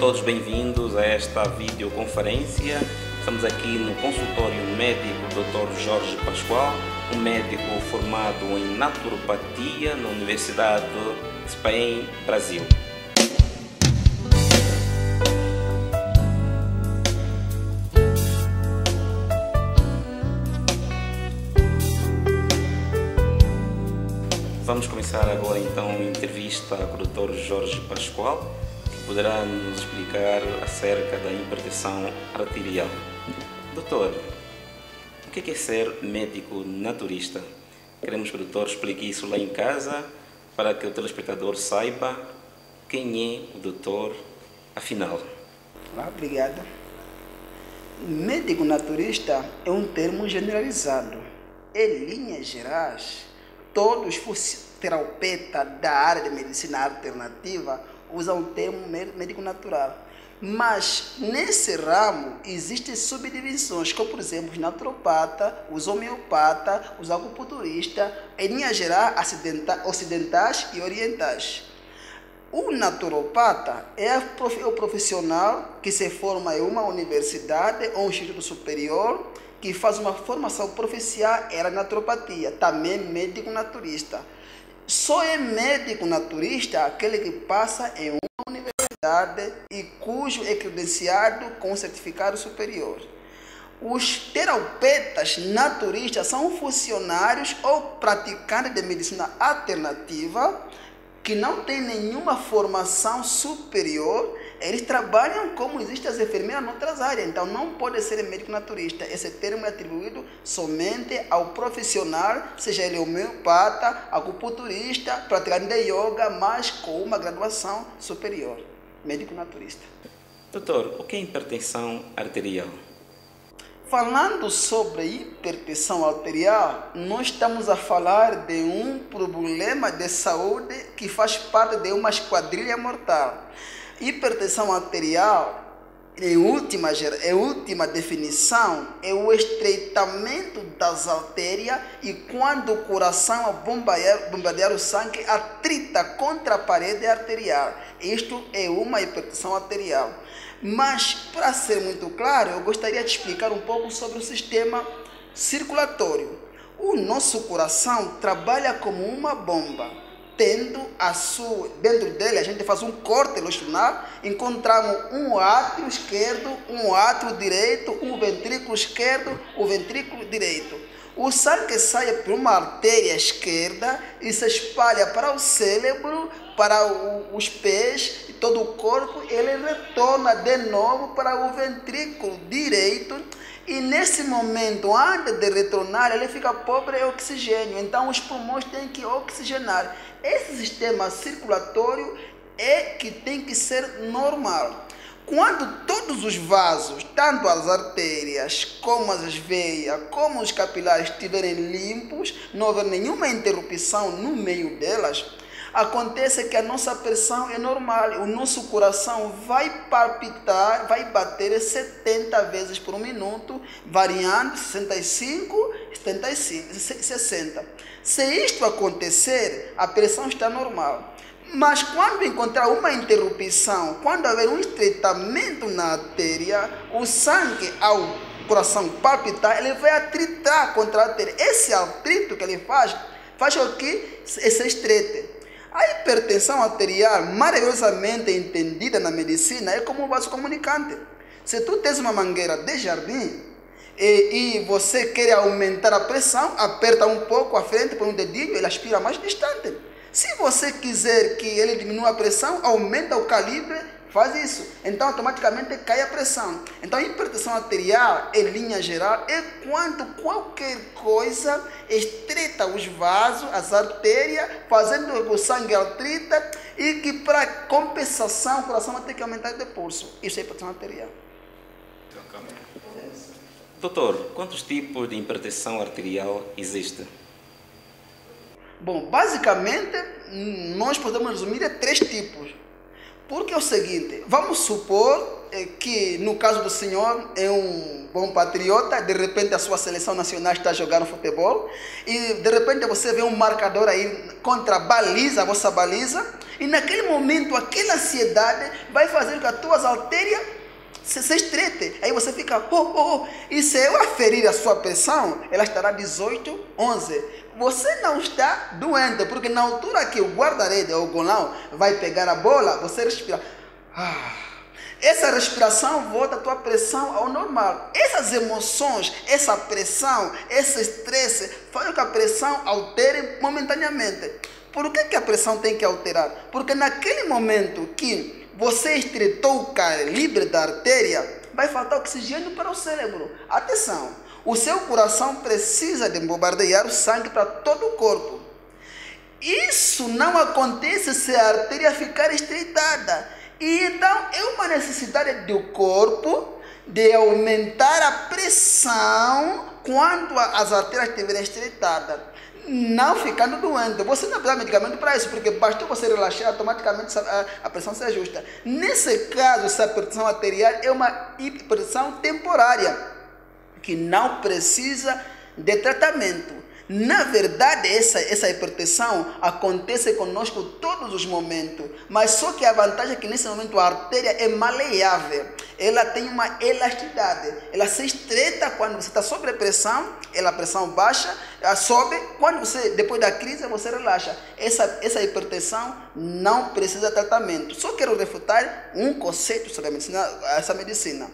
todos bem-vindos a esta videoconferência. Estamos aqui no consultório médico Dr. Jorge Pascoal, um médico formado em naturopatia na Universidade de Espanha, Brasil. Vamos começar agora então a entrevista com o Dr. Jorge Pascoal, que poderá nos explicar acerca da hipertensão arterial. Doutor, o que é ser médico naturista? Queremos que o doutor explique isso lá em casa, para que o telespectador saiba quem é o doutor afinal. Obrigado. Médico naturista é um termo generalizado. Em linhas gerais, todos os terapeutas da área de medicina alternativa usam o termo médico natural. Mas nesse ramo existem subdivisões, como por exemplo os naturopatas, os homeopatas, os acupunturistas, em linhas gerais ocidentais e orientais. O naturopata é o profissional que se forma em uma universidade ou um instituto superior que faz uma formação profissional era naturopatia, também médico naturista. Só é médico naturista aquele que passa em uma universidade e cujo é credenciado com certificado superior. Os terapeutas naturistas são funcionários ou praticantes de medicina alternativa que não têm nenhuma formação superior. Eles trabalham como existem as enfermeiras em outras áreas, então não pode ser médico naturista. Esse termo é atribuído somente ao profissional, seja ele homeopata, acupunturista, praticante de yoga, mas com uma graduação superior, médico naturista. Doutor, o que é hipertensão arterial? Falando sobre hipertensão arterial, nós estamos a falar de um problema de saúde que faz parte de uma esquadrilha mortal. Hipertensão arterial, em última definição, é o estreitamento das artérias e quando o coração a bombardear o sangue atrita contra a parede arterial. Isto é uma hipertensão arterial. Mas, para ser muito claro, eu gostaria de explicar um pouco sobre o sistema circulatório. O nosso coração trabalha como uma bomba. Dentro dele a gente faz um corte longitudinal, encontramos um átrio esquerdo, um átrio direito, um ventrículo esquerdo, o ventrículo direito. O sangue sai por uma artéria esquerda e se espalha para o cérebro, para os pés e todo o corpo. Ele retorna de novo para o ventrículo direito e nesse momento, antes de retornar, ele fica pobre em oxigênio. Então os pulmões têm que oxigenar. Esse sistema circulatório é que tem que ser normal. Quando todos os vasos, tanto as artérias, como as veias, como os capilares estiverem limpos, não houver nenhuma interrupção no meio delas, acontece que a nossa pressão é normal, o nosso coração vai palpitar, vai bater 70 vezes por minuto, variando 65, 75, 60. Se isto acontecer, a pressão está normal. Mas quando encontrar uma interrupção, quando haver um estreitamento na artéria, o sangue ao coração palpitar, ele vai atritar contra a artéria. Esse atrito que ele faz com que se estreite. A hipertensão arterial, maravilhosamente entendida na medicina, é como um vaso comunicante. Se tu tens uma mangueira de jardim e você quer aumentar a pressão, aperta um pouco a frente por um dedinho, ele aspira mais distante. Se você quiser que ele diminua a pressão, aumenta o calibre, faz isso. Então, automaticamente cai a pressão. Então, a hipertensão arterial, em linha geral, é quando qualquer coisa estreita os vasos, as artérias, fazendo com que o sangue artrita e que, para compensação, o coração vai ter que aumentar de pulso. Isso é hipertensão arterial. Doutor, quantos tipos de hipertensão arterial existem? Bom, basicamente, nós podemos resumir em 3 tipos. Porque é o seguinte, vamos supor que no caso do senhor é um bom patriota, de repente a sua seleção nacional está jogando futebol e de repente você vê um marcador aí contra a baliza, a vossa baliza, E naquele momento, aquela ansiedade vai fazer com que as tuas artérias se estreitem. Aí você fica, E se eu aferir a sua pressão, ela estará 18, 11. Você não está doente, porque na altura que o guarda-rede ou o golão vai pegar a bola, você respira. Essa respiração volta a tua pressão ao normal. Essas emoções, essa pressão, esse estresse, fazem com que a pressão altere momentaneamente. Por que a pressão tem que alterar? Porque naquele momento que você estreitou o calibre da artéria, vai faltar oxigênio para o cérebro. Atenção, o seu coração precisa de bombardear o sangue para todo o corpo. Isso não acontece se a artéria ficar estreitada. E então é uma necessidade do corpo de aumentar a pressão quando as artérias estiverem estreitadas, não ficando doente. Você não precisa de medicamento para isso, porque basta você relaxar, automaticamente a pressão se ajusta. Nesse caso, essa pressão arterial é uma hipertensão temporária, que não precisa de tratamento. Na verdade, essa hipertensão acontece conosco todos os momentos, mas só que a vantagem é que nesse momento a artéria é maleável, ela tem uma elasticidade, ela se estreita quando você está sob pressão, a pressão baixa, ela sobe, quando você, depois da crise, você relaxa. Essa hipertensão não precisa de tratamento. Só quero refutar um conceito sobre essa medicina.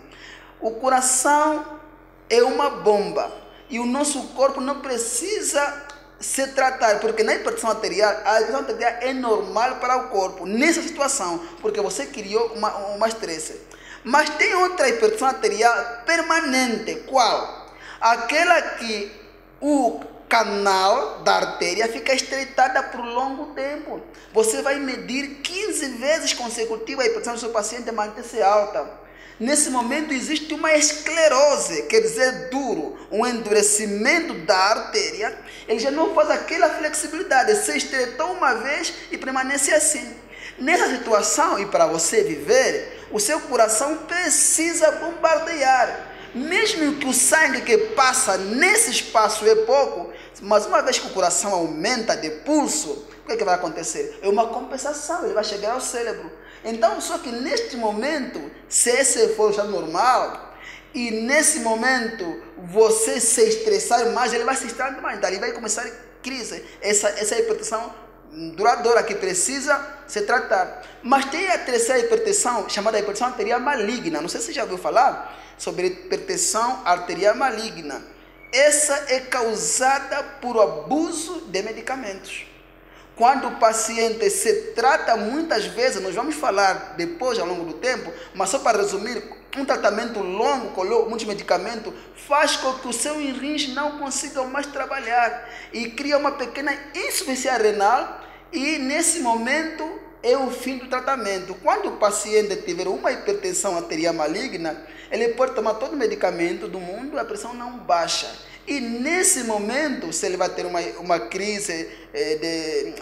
O coração é uma bomba. E o nosso corpo não precisa se tratar, porque na hipertensão arterial, a hipertensão arterial é normal para o corpo, nessa situação, porque você criou uma estresse. Mas tem outra hipertensão arterial permanente, qual? Aquela que o canal da artéria fica estreitada por longo tempo. Você vai medir 15 vezes consecutivas a hipertensão do seu paciente manter-se alta. Nesse momento existe uma esclerose, quer dizer duro, um endurecimento da artéria. Ele já não faz aquela flexibilidade, se estreitou uma vez e permanece assim. Nessa situação, e para você viver, o seu coração precisa bombardear. Mesmo que o sangue que passa nesse espaço é pouco, mas uma vez que o coração aumenta de pulso, o que vai acontecer? É uma compensação, ele vai chegar ao cérebro. Então, só que neste momento, se esse for já normal, e nesse momento você se estressar mais, ele vai se estressar mais, daí vai começar crise, essa hipertensão duradoura que precisa se tratar. Mas tem a terceira hipertensão, chamada hipertensão arterial maligna. Não sei se você já ouviu falar sobre hipertensão arterial maligna. Essa é causada por abuso de medicamentos. Quando o paciente se trata muitas vezes, nós vamos falar depois ao longo do tempo, mas só para resumir, um tratamento longo com muitos medicamentos faz com que o seu rins não consiga mais trabalhar e cria uma pequena insuficiência renal e nesse momento é o fim do tratamento. Quando o paciente tiver uma hipertensão arterial maligna, ele pode tomar todo o medicamento do mundo, a pressão não baixa. E nesse momento, se ele vai ter uma crise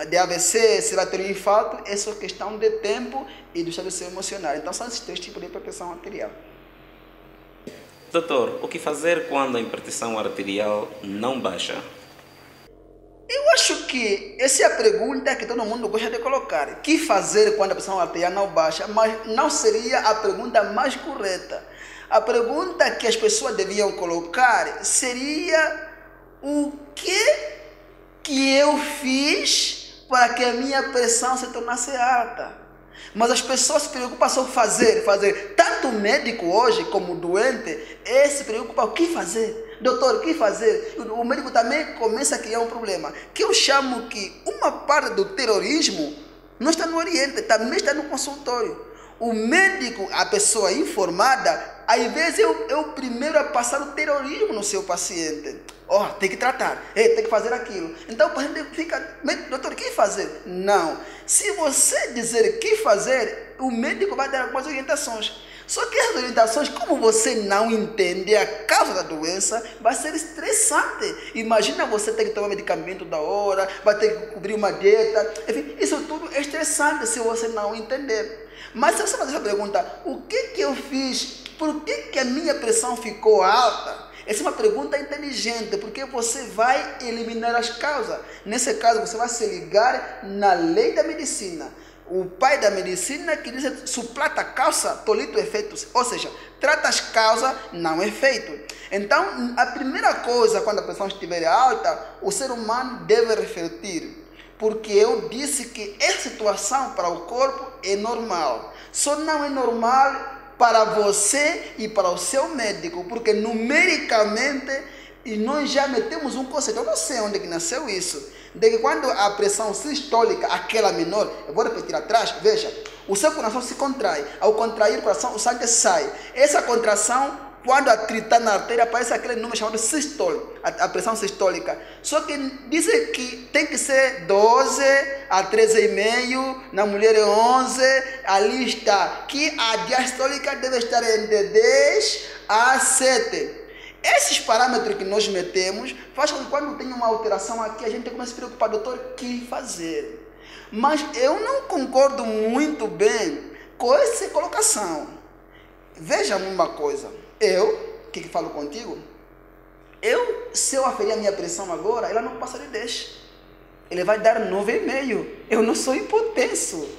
de AVC, se vai ter um infarto, é só questão de tempo e do estado seu emocional. Então, são esses três tipos de hipertensão arterial. Doutor, o que fazer quando a hipertensão arterial não baixa? Eu acho que essa é a pergunta que todo mundo gosta de colocar. O que fazer quando a pressão arterial não baixa? Mas não seria a pergunta mais correta. A pergunta que as pessoas deviam colocar seria: o que eu fiz para que a minha pressão se tornasse alta? Mas as pessoas se preocupam só fazer. Tanto o médico hoje como o doente, se preocupa o que fazer. Doutor, o que fazer? O médico também começa a criar um problema, que eu chamo que uma parte do terrorismo não está no Oriente, também está no consultório. O médico, a pessoa informada, às vezes é o primeiro a passar o terrorismo no seu paciente. Tem que tratar, tem que fazer aquilo. Então o paciente fica, doutor, o que fazer? Não. Se você dizer o que fazer, o médico vai dar algumas orientações. Só que essas orientações, como você não entende a causa da doença, vai ser estressante. Imagina você ter que tomar medicamento da hora, vai ter que cobrir uma dieta. Enfim, isso tudo é estressante se você não entender. Mas se você fazer essa pergunta, o que eu fiz? Por que a minha pressão ficou alta? Essa é uma pergunta inteligente, porque você vai eliminar as causas. Nesse caso, você vai se ligar na lei da medicina. o pai da medicina que diz suplata causa, tolito efeitos, ou seja, trata as causas, não efeito. Então, a primeira coisa, quando a pressão estiver alta, o ser humano deve refletir, porque eu disse que essa situação para o corpo é normal, só não é normal para você e para o seu médico, porque numericamente, e nós já metemos um conceito, eu não sei onde que nasceu isso, de que quando a pressão sistólica, aquela menor, eu vou repetir atrás, veja, o seu coração se contrai, ao contrair o coração, o sangue sai. Essa contração, quando atritar na artéria, aparece aquele número chamado sistole, a pressão sistólica. Só que dizem que tem que ser 12 a 13,5, na mulher é 11, ali está, que a diastólica deve estar entre 10 a 7. Esses parâmetros que nós metemos faz com que quando tem uma alteração aqui, a gente começa a se preocupar, doutor, o que fazer? Mas eu não concordo muito bem com essa colocação. Veja uma coisa, que falo contigo, se eu aferir a minha pressão agora, ela não passa de 10. Ele vai dar 9,5. Eu não sou hipotenso.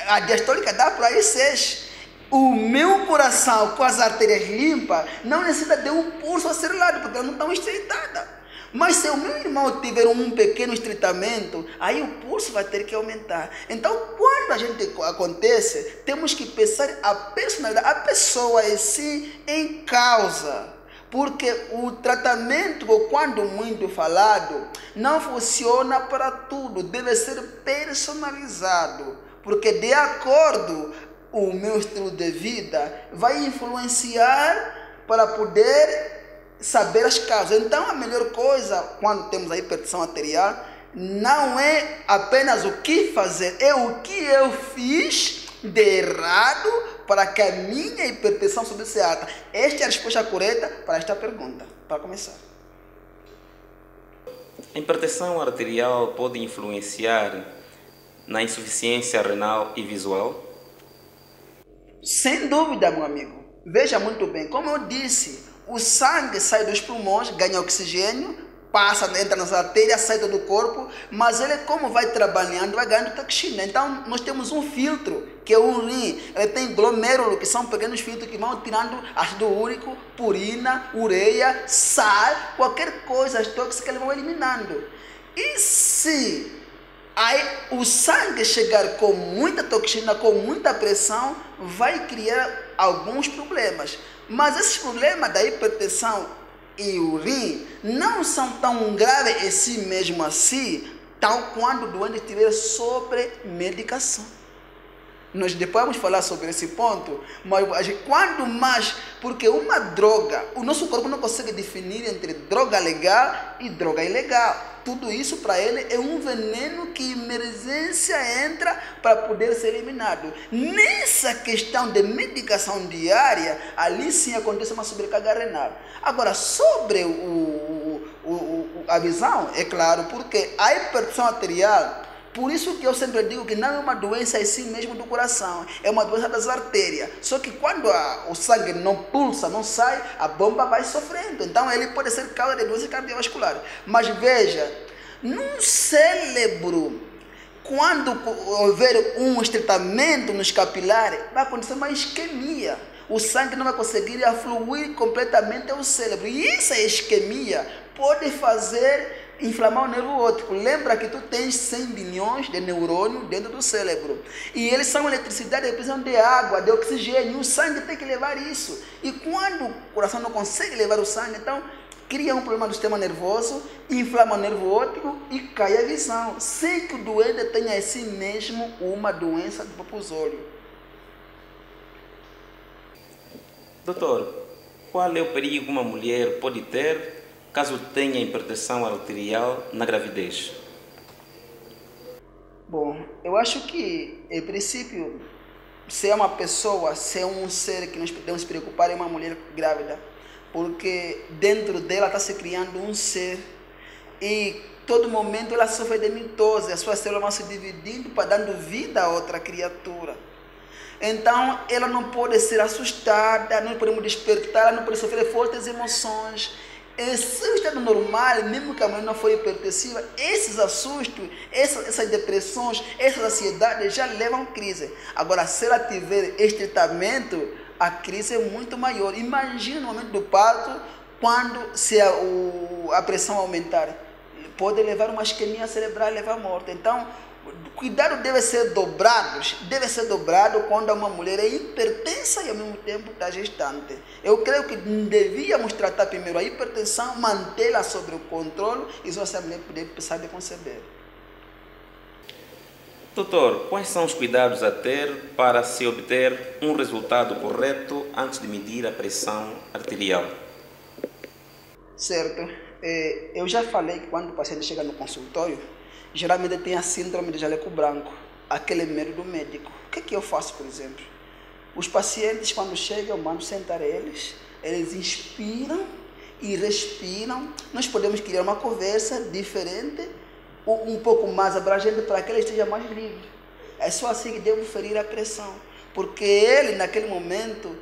A diastólica dá para ir 6. O meu coração com as artérias limpas não necessita de um pulso acelerado, porque elas não estão estreitadas. Mas se o meu irmão tiver um pequeno estreitamento, aí o pulso vai ter que aumentar. Então, quando a gente acontece, temos que pensar a personalidade, a pessoa em si em causa. Porque o tratamento, quando muito falado, não funciona para tudo, deve ser personalizado. Porque de acordo o meu estilo de vida vai influenciar para poder saber as causas. Então, a melhor coisa, quando temos a hipertensão arterial, não é apenas o que fazer, é o que eu fiz de errado para que a minha hipertensão subisse alta. Esta é a resposta correta para esta pergunta, para começar. A hipertensão arterial pode influenciar na insuficiência renal e visual? Sem dúvida, meu amigo. Veja muito bem, como eu disse, o sangue sai dos pulmões, ganha oxigênio, entra nas artérias, sai do corpo, mas ele, como vai trabalhando, vai ganhando toxina. Então, nós temos um filtro, que é o rim. Ele tem glomérulo, que são pequenos filtros que vão tirando ácido úrico, purina, ureia, sal, qualquer coisa tóxica, eles vão eliminando. E se aí o sangue chegar com muita toxina, com muita pressão, vai criar alguns problemas. Mas esses problemas da hipertensão e o rim não são tão graves em si mesmo assim, tal quando o doente estiver sobre medicação. Nós depois vamos falar sobre esse ponto, mas quando mais, porque uma droga, o nosso corpo não consegue definir entre droga legal e droga ilegal. Tudo isso para ele é um veneno que emergência entra para poder ser eliminado. Nessa questão de medicação diária, ali sim acontece uma sobrecarga renal. Agora, sobre a visão, é claro, porque a hipertensão arterial, por isso que eu sempre digo que não é uma doença em si mesmo do coração, é uma doença das artérias. Só que quando o sangue não pulsa, não sai, a bomba vai sofrendo. Então ele pode ser causa de doença cardiovascular. Mas veja, no cérebro, quando houver um estreitamento nos capilares, vai acontecer uma isquemia. O sangue não vai conseguir afluir completamente ao cérebro. E essa isquemia pode fazer inflamar o nervo óptico. Lembra que tu tens 100 bilhões de neurônios dentro do cérebro. E eles são eletricidade, eles precisam de água, de oxigênio. O sangue tem que levar isso. E quando o coração não consegue levar o sangue, então cria um problema do sistema nervoso, inflama o nervo óptico e cai a visão. Sem que o doente tenha em si mesmo uma doença do propulsório. Doutor, qual é o perigo uma mulher pode ter caso tenha hipertensão arterial na gravidez? Bom, eu acho que, em princípio, se é uma pessoa, se é um ser que nós podemos se preocupar, é uma mulher grávida, porque dentro dela está se criando um ser e todo momento ela sofre de mitose, as suas células vão se dividindo para dando vida a outra criatura. Então, ela não pode ser assustada, não podemos despertar, ela não pode sofrer fortes emoções. Em seu estado normal, mesmo que a mulher não for hipertensiva, esses assustos, essas depressões, essas ansiedades já levam a crise. Agora, se ela tiver este tratamento, a crise é muito maior. Imagina no momento do parto, quando se a pressão aumentar, pode levar uma isquemia cerebral e levar à morte. Então, o cuidado deve ser dobrado quando uma mulher é hipertensa e ao mesmo tempo está gestante. Eu creio que devíamos tratar primeiro a hipertensão, mantê-la sob o controle e só essa mulher poder precisar de conceber. Doutor, quais são os cuidados a ter para se obter um resultado correto antes de medir a pressão arterial? Certo. Eu já falei que quando o paciente chega no consultório, geralmente tem a síndrome de jaleco branco, aquele medo do médico. O que eu faço, por exemplo? Os pacientes, quando chegam, eu mando sentar eles inspiram e respiram. Nós podemos criar uma conversa diferente, um pouco mais abrangente, para que ele esteja mais livre. É só assim que devo ferir a pressão, porque ele, naquele momento,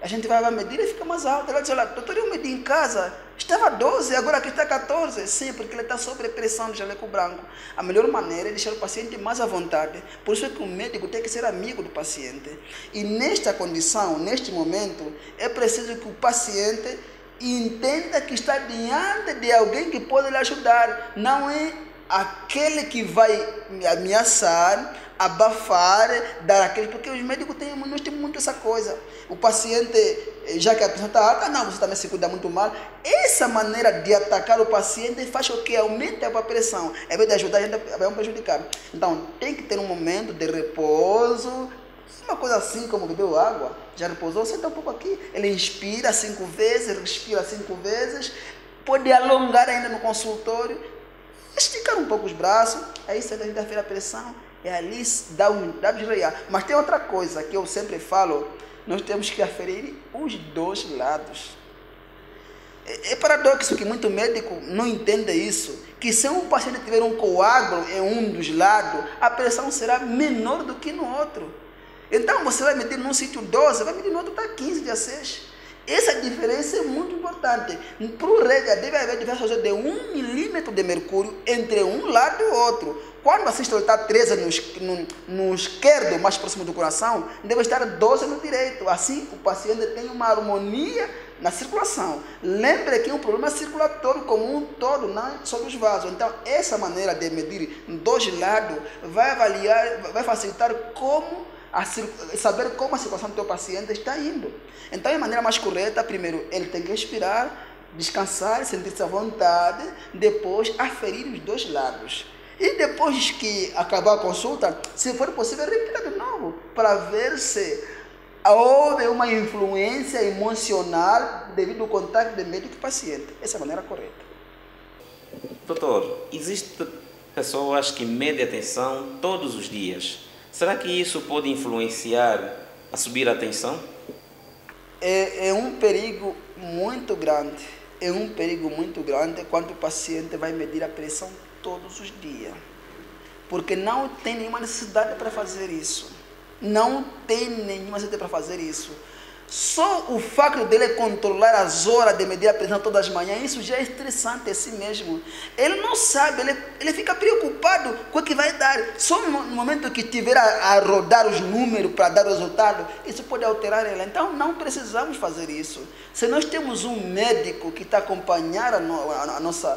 a gente vai medir e fica mais alto. Ela diz, olha, doutor, eu medi em casa, estava 12, agora aqui está 14. Sim, porque ele está sob pressão do jaleco branco. A melhor maneira é deixar o paciente mais à vontade. Por isso é que o médico tem que ser amigo do paciente. E nesta condição, neste momento, é preciso que o paciente entenda que está diante de alguém que pode lhe ajudar. Não é aquele que vai ameaçar, abafar, dar aquele, porque os médicos nós temos muito essa coisa. O paciente, já que a pressão está alta, não, você também se cuida muito mal. Essa maneira de atacar o paciente faz com que aumente a pressão. Em vez de ajudar, a gente vai prejudicar. Então, tem que ter um momento de repouso, uma coisa assim como bebeu água, já repousou, senta um pouco aqui, ele inspira 5 vezes, respira 5 vezes, pode alongar ainda no consultório, esticar um pouco os braços, aí você vai ferir a pressão, e ali dá de rear. Mas tem outra coisa que eu sempre falo, nós temos que aferir os dois lados. É paradoxo que muito médico não entende isso, que se um paciente tiver um coágulo em um dos lados, a pressão será menor do que no outro. Então você vai medir num sítio 12, vai medir no outro está 15, 16. Essa diferença é muito importante. Para o regra, deve haver diferença de 1 milímetro de mercúrio entre um lado e o outro. Quando a sístole está 13 no esquerdo, mais próximo do coração, deve estar 12 no direito. Assim, o paciente tem uma harmonia na circulação. Lembre que é um problema circulatório como um todo, não só dos vasos. Então, essa maneira de medir dois lados vai facilitar saber como a circulação do teu paciente está indo. Então, de maneira mais correta, primeiro, ele tem que respirar, descansar, sentir-se à vontade, depois aferir os dois lados. E depois que acabar a consulta, se for possível, repita de novo, para ver se houve uma influência emocional devido ao contato de médico e paciente. Essa é a maneira correta. Doutor, existem pessoas que medem a tensão todos os dias. Será que isso pode influenciar a subir a tensão? É um perigo muito grande. É um perigo muito grande quando o paciente vai medir a pressão todos os dias. Porque não tem nenhuma necessidade para fazer isso. Não tem nenhuma necessidade para fazer isso. Só o facto dele controlar as horas de medir a pressão todas as manhãs, isso já é estressante assim mesmo. Ele não sabe, ele fica preocupado com o que vai dar. Só no momento que tiver a rodar os números para dar o resultado, isso pode alterar ele. Então não precisamos fazer isso. Se nós temos um médico que está acompanhando nosso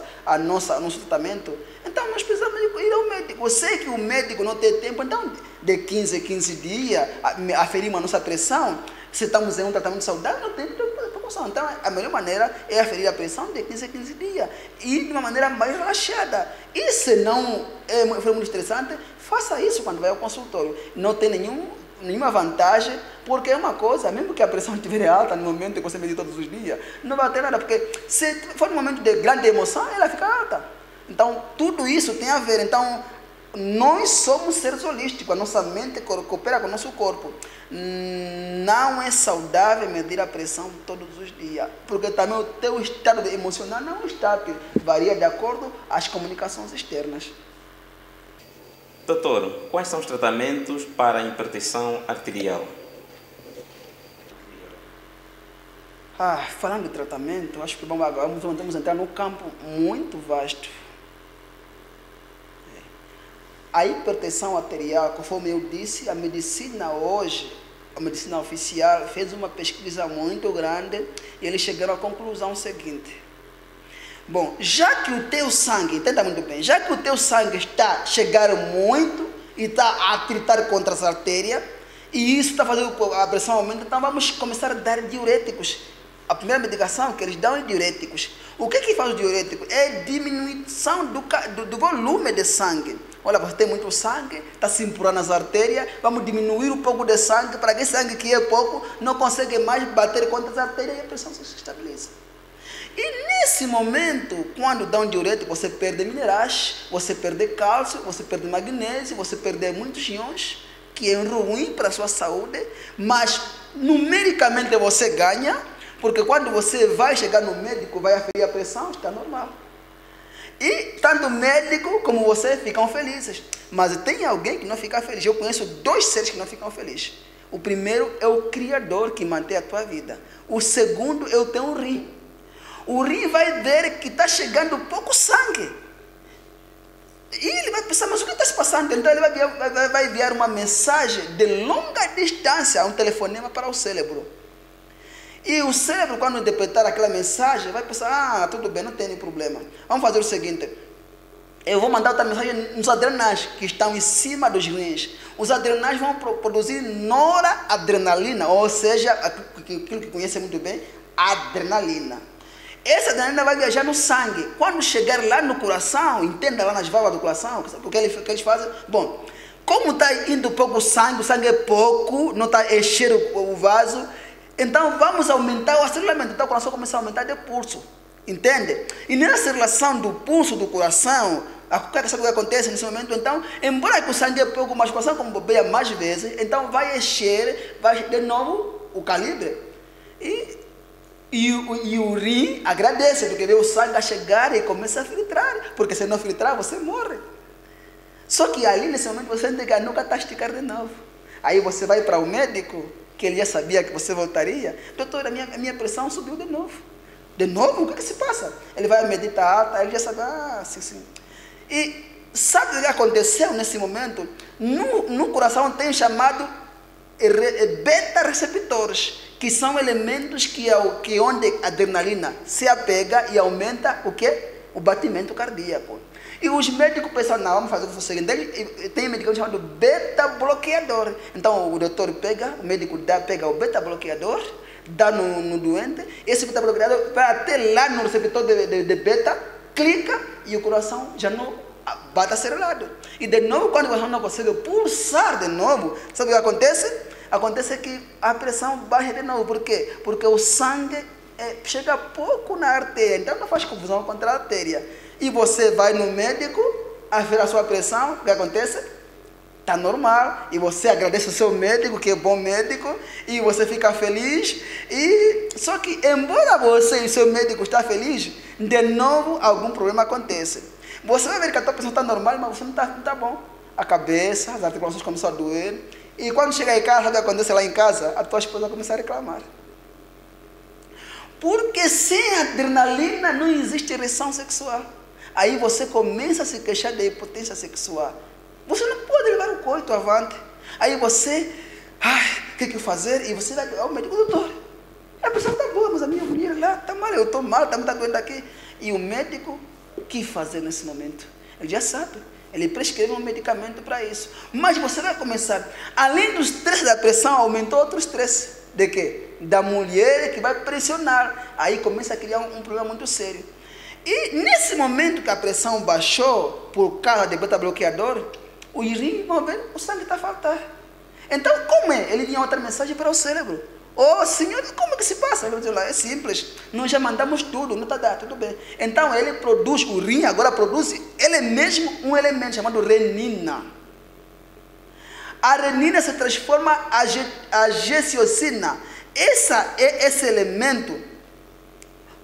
tratamento, então nós precisamos ir ao médico. Eu sei que o médico não tem tempo, então de 15 a 15 dias, aferimos a nossa pressão. Se estamos em um tratamento saudável, não tem preocupação. Então, a melhor maneira é aferir a pressão de 15 a 15 dias. E de uma maneira mais relaxada. E se não for muito estressante, faça isso quando vai ao consultório. Não tem nenhuma vantagem, porque é uma coisa, mesmo que a pressão estiver alta no momento que você medir todos os dias, não vai ter nada, porque se for um momento de grande emoção, ela fica alta. Então, tudo isso tem a ver. Então, nós somos seres holísticos, a nossa mente coopera com o nosso corpo. Não é saudável medir a pressão todos os dias, porque também o teu estado emocional não está, varia de acordo com as comunicações externas. Doutor, quais são os tratamentos para a hipertensão arterial? Falando de tratamento, acho que vamos entrar num campo muito vasto. A hipertensão arterial, conforme eu disse, a medicina hoje, a medicina oficial, fez uma pesquisa muito grande e eles chegaram à conclusão seguinte. Bom, já que o teu sangue, entenda muito bem, já que o teu sangue está chegando muito e está a atritar contra as artérias, e isso está fazendo a pressão aumentar, então vamos começar a dar diuréticos. A primeira medicação que eles dão é diuréticos. O que faz o diurético? É diminuição do volume de sangue. Olha, você tem muito sangue, está se empurrando nas artérias, vamos diminuir um pouco de sangue, para que esse sangue que é pouco não consegue mais bater contra as artérias e a pressão se estabiliza. E nesse momento, quando dá um diurético, você perde minerais, você perde cálcio, você perde magnésio, você perde muitos íons, que é ruim para a sua saúde, mas numericamente você ganha, porque quando você vai chegar no médico, vai aferir a pressão, está normal. E tanto o médico como você ficam felizes. Mas tem alguém que não fica feliz. Eu conheço 2 seres que não ficam felizes. O primeiro é o Criador que mantém a tua vida. O segundo é o teu rim. O rim vai ver que está chegando pouco sangue. E ele vai pensar, mas o que está se passando? Então ele vai enviar uma mensagem de longa distância, um telefonema para o cérebro. E o cérebro, quando interpretar aquela mensagem, vai pensar, tudo bem, não tem nenhum problema. Vamos fazer o seguinte, eu vou mandar outra mensagem nos adrenais, que estão em cima dos rins. Os adrenais vão produzir noradrenalina, ou seja, aquilo que conhece muito bem, adrenalina. Essa adrenalina vai viajar no sangue. Quando chegar lá no coração, entenda lá nas válvulas do coração, o que eles fazem? Bom, como está indo pouco sangue, o sangue é pouco, não está enchendo o vaso, então vamos aumentar o aceleramento. Então o coração começa a aumentar de pulso. Entende? E nessa relação do pulso do coração, sabe o que acontece nesse momento? Então, embora que o sangue é pouco, mas o coração como bombeia mais vezes, então vai encher de novo o calibre. E o rim agradece, porque vê o sangue a chegar e começa a filtrar. Porque se não filtrar, você morre. Só que ali, nesse momento, você tem que nunca esticar de novo. Aí você vai para o médico, que ele já sabia que você voltaria. Doutor, a minha pressão subiu de novo. De novo? O que se passa? Ele vai meditar, ele já sabe, sim. E sabe o que aconteceu nesse momento? No coração tem chamado beta-receptores, que são elementos que onde a adrenalina se apega e aumenta o quê? O batimento cardíaco. E os médicos pensam, não, vamos fazer o seguinte, tem um medicamento chamado beta-bloqueador. Então o doutor o médico pega o beta-bloqueador, dá no doente, esse beta-bloqueador vai até lá no receptor de beta, clica e o coração já não bate acelerado. E de novo, quando o coração não consegue pulsar de novo, sabe o que acontece? Acontece que a pressão baixa de novo. Por quê? Porque o sangue chega pouco na artéria, então não faz confusão contra a artéria. E você vai no médico, aferir a sua pressão, o que acontece? Está normal, e você agradece o seu médico, que é bom médico, e você fica feliz, só que embora você e o seu médico estejam felizes, de novo algum problema acontece. Você vai ver que a tua pressão está normal, mas você não está bom. A cabeça, as articulações começam a doer, e quando chega em casa, sabe o que acontece lá em casa? A tua esposa começa a reclamar. Porque sem adrenalina não existe ereção sexual. Aí você começa a se queixar de impotência sexual. Você não pode levar o coito avante. Aí você, o que fazer? E você vai ao médico, doutor, a pessoa está boa, mas a minha mulher lá está mal, eu estou mal, está doendo aqui. E o médico, o que fazer nesse momento? Ele já sabe, ele prescreve um medicamento para isso. Mas você vai começar, além do estresse da pressão, aumentou outro estresse. De quê? Da mulher que vai pressionar. Aí começa a criar um problema muito sério. E nesse momento que a pressão baixou, por causa de beta-bloqueador, o rim, o sangue está a faltar. Então, como é? Ele tinha outra mensagem para o cérebro. Senhor, como é que se passa? Ele disse, é simples, nós já mandamos tudo, não está tudo bem. Então, ele produz, o rim agora produz, ele mesmo, um elemento chamado renina. A renina se transforma a gessiocina. Esse elemento,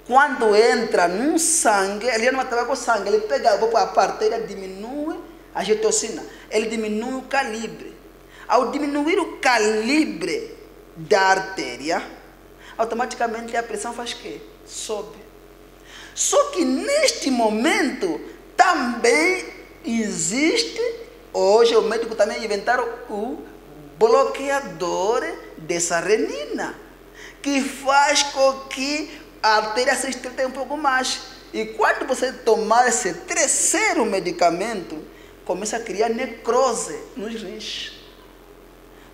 quando entra no sangue, ele não vai trabalhar com o sangue, ele pega a parteira, diminui a gessiocina, ele diminui o calibre. Ao diminuir o calibre da artéria, automaticamente a pressão faz o quê? Sobe. Só que neste momento também existe, hoje o médico também inventaram o bloqueador dessa renina, que faz com que a artéria se estreite um pouco mais. E quando você tomar esse terceiro medicamento, começa a criar necrose nos rins.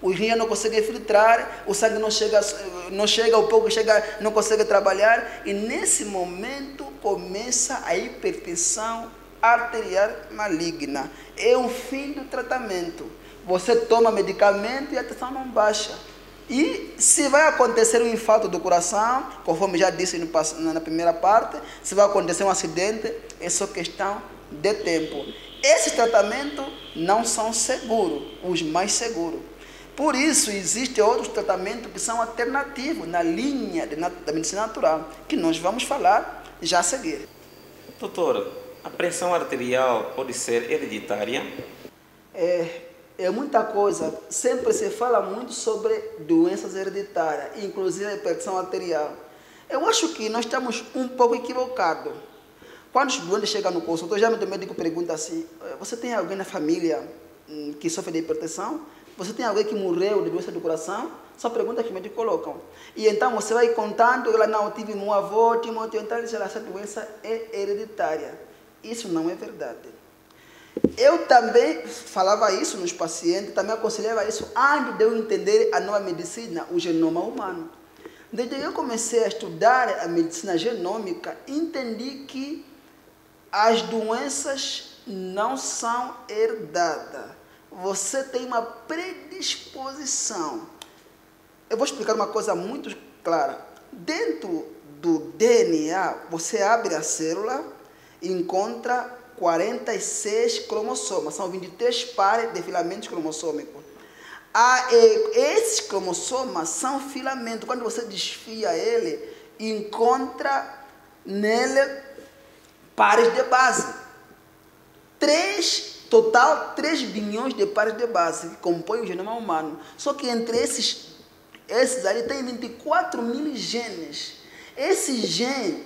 Os rins não conseguem filtrar, o sangue não chega, o pouco chega, não consegue trabalhar. E nesse momento começa a hipertensão arterial maligna. É o fim do tratamento. Você toma medicamento e a tensão não baixa. E se vai acontecer um infarto do coração, conforme já disse na primeira parte, se vai acontecer um acidente, é só questão de tempo. Esses tratamentos não são seguros, os mais seguros. Por isso, existem outros tratamentos que são alternativos na linha da medicina natural, que nós vamos falar já a seguir. Doutor, a pressão arterial pode ser hereditária? É muita coisa. Sempre se fala muito sobre doenças hereditárias, inclusive a hipertensão arterial. Eu acho que nós estamos um pouco equivocados. Quando os doentes chegam no consultório, geralmente o médico pergunta assim: você tem alguém na família que sofre de hipertensão? Você tem alguém que morreu de doença do coração? São perguntas que os médicos colocam. E então você vai contando, ela não, eu tive meu avô, então ele diz, essa doença é hereditária. Isso não é verdade. Eu também falava isso nos pacientes, também aconselhava isso antes de eu entender a nova medicina, o genoma humano. Desde que eu comecei a estudar a medicina genômica, entendi que as doenças não são herdadas. Você tem uma predisposição. Eu vou explicar uma coisa muito clara. Dentro do DNA, você abre a célula e encontra 46 cromossomas. São 23 pares de filamentos cromossômicos. Esses cromossomas são filamentos. Quando você desfia ele, encontra nele pares de base. 3 bilhões de pares de base que compõem o genoma humano. Só que entre esses ali tem 24 mil genes. Esse gene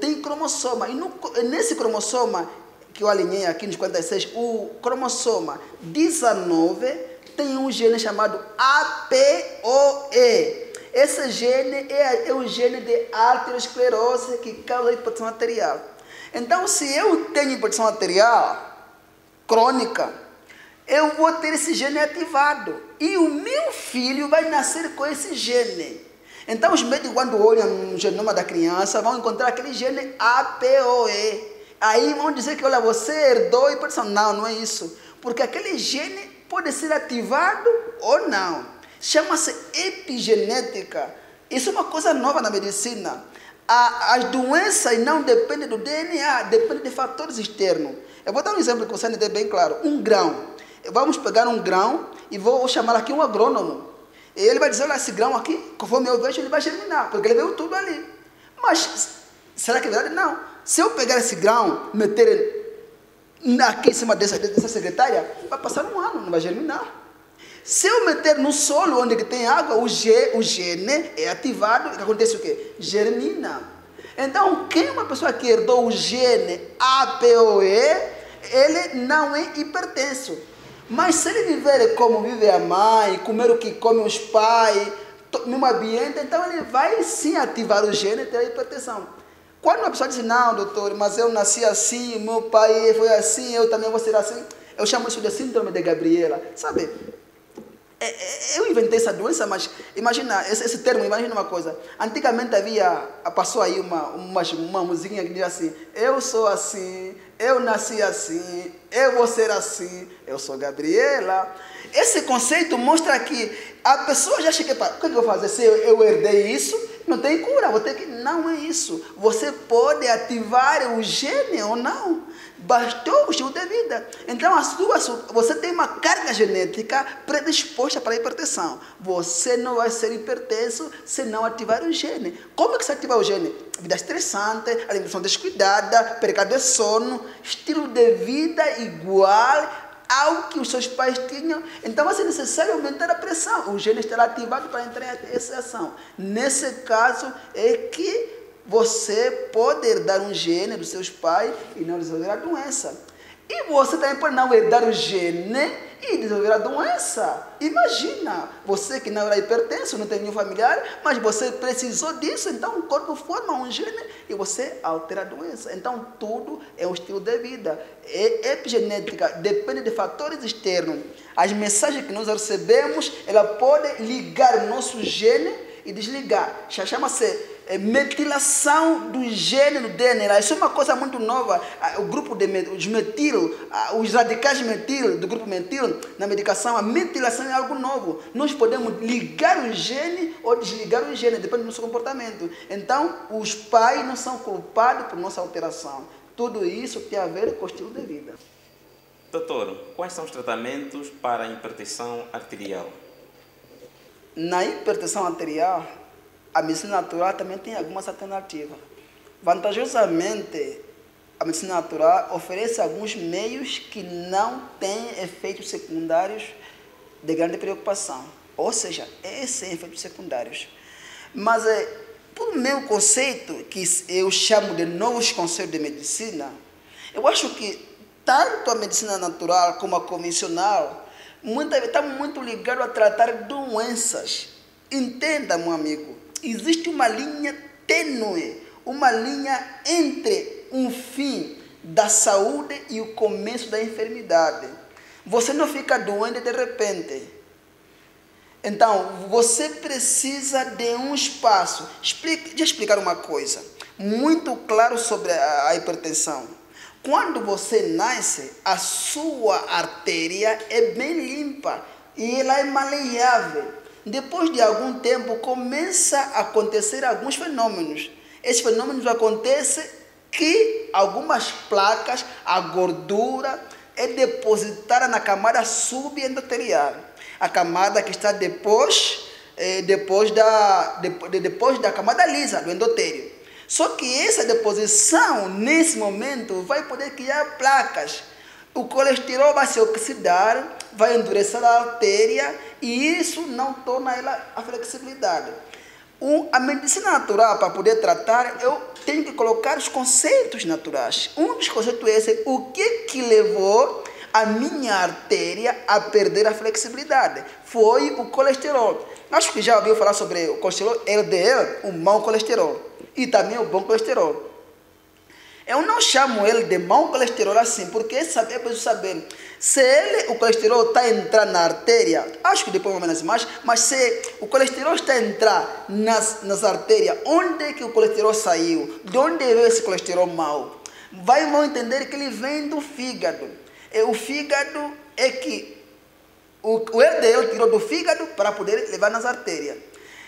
tem cromossoma. E nesse cromossoma que eu alinhei aqui nos 46, o cromossoma 19 tem um gene chamado APOE. Esse gene é o gene de arteriosclerose que causa hipertensão arterial. Então, se eu tenho hipertensão arterial crônica, eu vou ter esse gene ativado. E o meu filho vai nascer com esse gene. Então, os médicos, quando olham no genoma da criança, vão encontrar aquele gene APOE. Aí vão dizer que, olha, você herdou hipertensão. Não, não é isso. Porque aquele gene pode ser ativado ou não. Chama-se epigenética. Isso é uma coisa nova na medicina. As doenças não dependem do DNA, dependem de fatores externos. Eu vou dar um exemplo que você entender bem claro. Um grão. Vamos pegar um grão e vou chamar aqui um agrônomo. E ele vai dizer, olha, esse grão aqui, conforme eu vejo, ele vai germinar, porque ele veio tudo ali. Mas, será que é verdade? Não. Se eu pegar esse grão, meter aqui em cima dessa secretária, vai passar um ano, não vai germinar. Se eu meter no solo onde tem água, o gene é ativado, o que acontece o quê? Germina. Então, quem é uma pessoa que herdou o gene APOE, ele não é hipertenso. Mas se ele viver como vive a mãe, comer o que come os pais, no ambiente, então ele vai sim ativar o gene e ter a hipertensão. Quando uma pessoa diz, não, doutor, mas eu nasci assim, meu pai foi assim, eu também vou ser assim, eu chamo isso de síndrome de Gabriela, sabe? Eu inventei essa doença, mas imagina, esse termo, imagina uma coisa. Antigamente passou aí uma musiquinha que diz assim, eu sou assim, eu nasci assim, eu vou ser assim, eu sou Gabriela. Esse conceito mostra que a pessoa já chega para, o que eu vou fazer se eu herdei isso? Não tem cura, vou ter que... Não é isso. Você pode ativar o gene ou não. Bastou o estilo de vida. Então, você tem uma carga genética predisposta para a hipertensão. Você não vai ser hipertenso se não ativar o gene. Como é que se ativa o gene? Vida estressante, alimentação descuidada, perca de sono, estilo de vida igual, ao que os seus pais tinham, então vai ser necessário aumentar a pressão. O gene estará ativado para entrar em essa ação. Nesse caso, é que você pode herdar um gene dos seus pais e não desenvolver a doença. E você também pode não herdar o gene e desenvolver a doença. Imagina, você que não era hipertenso, não tem nenhum familiar, mas você precisou disso, então o corpo forma um gene e você altera a doença. Então tudo é um estilo de vida. Epigenética depende de fatores externos. As mensagens que nós recebemos, ela pode ligar o nosso gene e desligar. Chama-se metilação do gene no DNA. Isso é uma coisa muito nova. O grupo os metil, os radicais metil, do grupo metil, na medicação, a metilação é algo novo. Nós podemos ligar o gene ou desligar o gene, depende do nosso comportamento. Então, os pais não são culpados por nossa alteração. Tudo isso tem a ver com o estilo de vida. Doutor, quais são os tratamentos para a hipertensão arterial? Na hipertensão arterial, a medicina natural também tem algumas alternativas. Vantajosamente, a medicina natural oferece alguns meios que não têm efeitos secundários de grande preocupação. Ou seja, sem efeitos secundários. Mas, por meu conceito, que eu chamo de novos conceitos de medicina, eu acho que tanto a medicina natural como a convencional está muito ligado a tratar doenças. Entenda, meu amigo, existe uma linha tênue, uma linha entre um fim da saúde e o começo da enfermidade. Você não fica doente de repente. Então, você precisa de um espaço. Deixa eu explicar uma coisa muito claro sobre a hipertensão. Quando você nasce, a sua artéria é bem limpa e ela é maleável. Depois de algum tempo, começa a acontecer alguns fenômenos. Esses fenômenos acontecem que algumas placas, a gordura, é depositada na camada subendotelial. A camada que está depois da camada lisa, do endotélio. Só que essa deposição, nesse momento, vai poder criar placas. O colesterol vai se oxidar, vai endurecer a artéria e isso não torna ela a flexibilidade. A medicina natural, para poder tratar, eu tenho que colocar os conceitos naturais. Um dos conceitos é esse: o que levou a minha artéria a perder a flexibilidade? Foi o colesterol. Acho que já ouviu falar sobre o colesterol LDL, o mau colesterol, e também o bom colesterol. Eu não chamo ele de mau colesterol assim, porque é preciso saber se o colesterol está a entrar na artéria, acho que depois vou ver nas imagens, mas se o colesterol está a entrar nas artérias, onde é que o colesterol saiu? De onde veio esse colesterol mau? Vão entender que ele vem do fígado. O fígado é que o LDL tirou do fígado para poder levar nas artérias.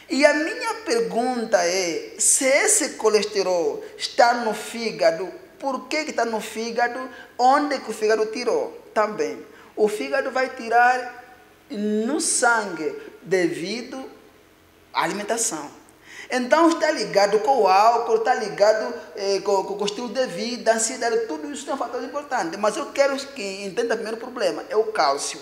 E a minha pergunta é, se esse colesterol está no fígado, por que está no fígado? Onde que o fígado tirou? Também. O fígado vai tirar no sangue devido à alimentação. Então está ligado com o álcool, está ligado com o estilo de vida, ansiedade, tudo isso é um fator importante. Mas eu quero que entenda primeiro o problema, é o cálcio.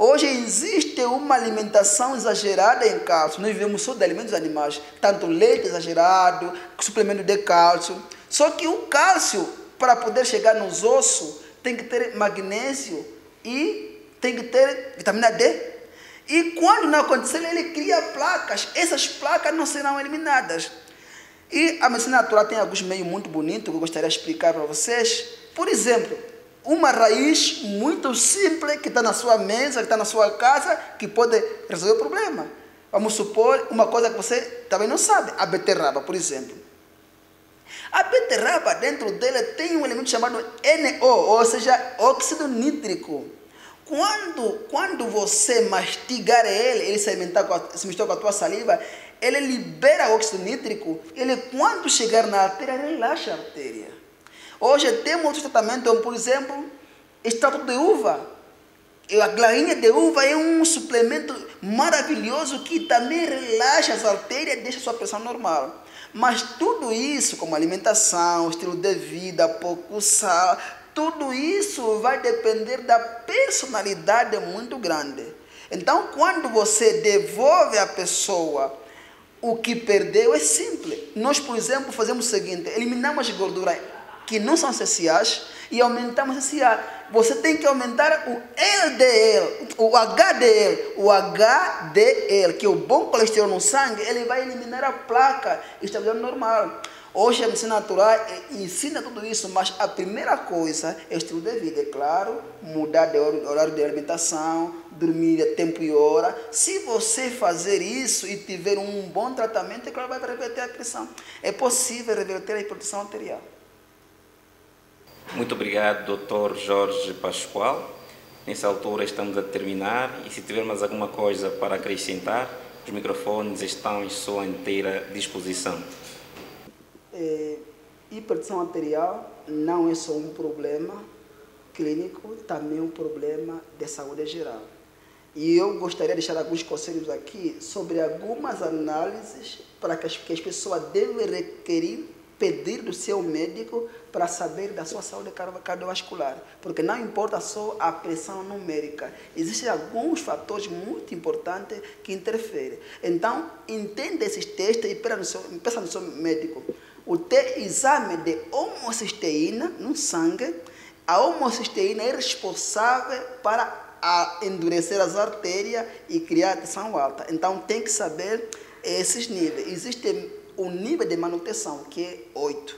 Hoje existe uma alimentação exagerada em cálcio. Nós vivemos só de alimentos animais, tanto leite exagerado, suplemento de cálcio. Só que o cálcio, para poder chegar nos ossos, tem que ter magnésio e tem que ter vitamina D. E quando não acontecer, ele cria placas. Essas placas não serão eliminadas. E a medicina natural tem alguns meios muito bonitos que eu gostaria de explicar para vocês. Por exemplo, uma raiz muito simples que está na sua mesa, que está na sua casa, que pode resolver o problema. Vamos supor uma coisa que você também não sabe, a beterraba, por exemplo. A beterraba, dentro dela, tem um elemento chamado NO, ou seja, óxido nítrico. Quando você mastigar ele se mistura com a tua saliva, ele libera óxido nítrico, ele quando chegar na artéria, relaxa a artéria. Hoje temos outro tratamento, por exemplo, extrato de uva. A glarinha de uva é um suplemento maravilhoso que também relaxa as artérias e deixa a sua pressão normal. Mas tudo isso, como alimentação, estilo de vida, pouco sal, tudo isso vai depender da personalidade muito grande. Então, quando você devolve à pessoa o que perdeu, é simples. Nós, por exemplo, fazemos o seguinte: eliminamos as gorduras que não são essenciais e aumentamos o essencial. Você tem que aumentar o LDL, o HDL. O HDL, que é o bom colesterol no sangue, ele vai eliminar a placa e estabilidade normal. Hoje a medicina natural ensina tudo isso, mas a primeira coisa é o estilo de vida, é claro, mudar de horário de alimentação, dormir a tempo e hora. Se você fazer isso e tiver um bom tratamento, é claro, vai reverter a pressão. É possível reverter a hipertensão arterial. Muito obrigado, Dr. Jorge Pascoal. Nessa altura estamos a terminar e se tiver mais alguma coisa para acrescentar, os microfones estão em sua inteira disposição. Hipertensão arterial não é só um problema clínico, também é um problema de saúde geral. E eu gostaria de deixar alguns conselhos aqui sobre algumas análises para que as pessoas devem requerir, pedir do seu médico para saber da sua saúde cardiovascular, porque não importa só a pressão numérica, existem alguns fatores muito importantes que interferem. Então, entenda esses testes e peça no seu médico. O exame de homocisteína no sangue, a homocisteína é responsável para endurecer as artérias e criar tensão alta. Então, tem que saber esses níveis. Existe um nível de manutenção, que é 8.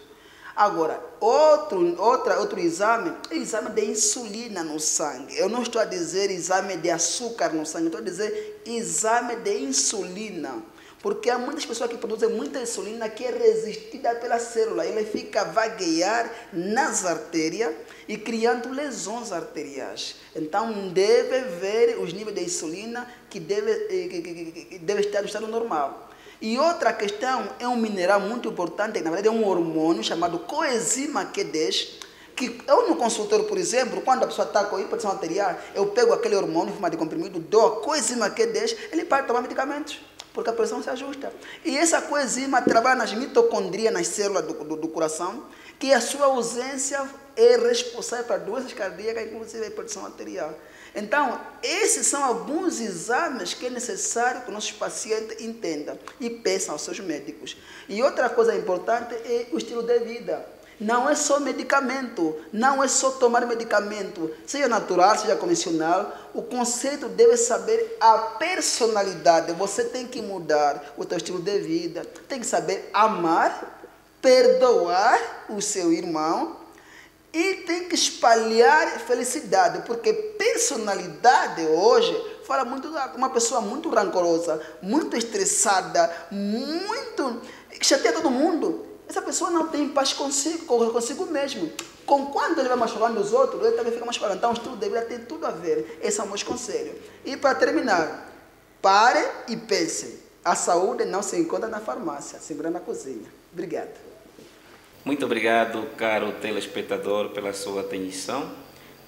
Agora, outro exame é o exame de insulina no sangue. Eu não estou a dizer exame de açúcar no sangue, eu estou a dizer exame de insulina. Porque há muitas pessoas que produzem muita insulina que é resistida pela célula. Ele fica a vaguear nas artérias e criando lesões arteriais. Então, deve ver os níveis de insulina que deve estar no estado normal. E outra questão é um mineral muito importante, na verdade é um hormônio chamado coenzima Q10, que eu no consultório, por exemplo, quando a pessoa está com hipertensão arterial, eu pego aquele hormônio em forma de comprimido, dou a coenzima Q10, ele para de tomar medicamentos, porque a pressão se ajusta. E essa coenzima trabalha nas mitocondrias, nas células do coração, que a sua ausência é responsável para doenças cardíacas, inclusive a hipertensão arterial. Então, esses são alguns exames que é necessário que nossos pacientes entendam e peçam aos seus médicos. E outra coisa importante é o estilo de vida. Não é só medicamento, não é só tomar medicamento, seja natural, seja convencional. O conceito deve saber a personalidade. Você tem que mudar o seu estilo de vida, tem que saber amar, perdoar o seu irmão e tem que espalhar felicidade, porque personalidade hoje fala muito uma pessoa muito rancorosa, muito estressada, muito chateia todo mundo. Essa pessoa não tem paz consigo mesmo. Com quando ele vai machucando os outros, ele também fica machucado. Então, o estudo deveria ter tudo a ver. Esse é o meu conselho. E para terminar, pare e pense. A saúde não se encontra na farmácia, se encontra na cozinha. Obrigado. Muito obrigado, caro telespectador, pela sua atenção.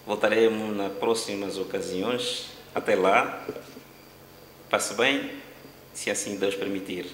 Voltaremos nas próximas ocasiões. Até lá. Passe bem, se assim Deus permitir.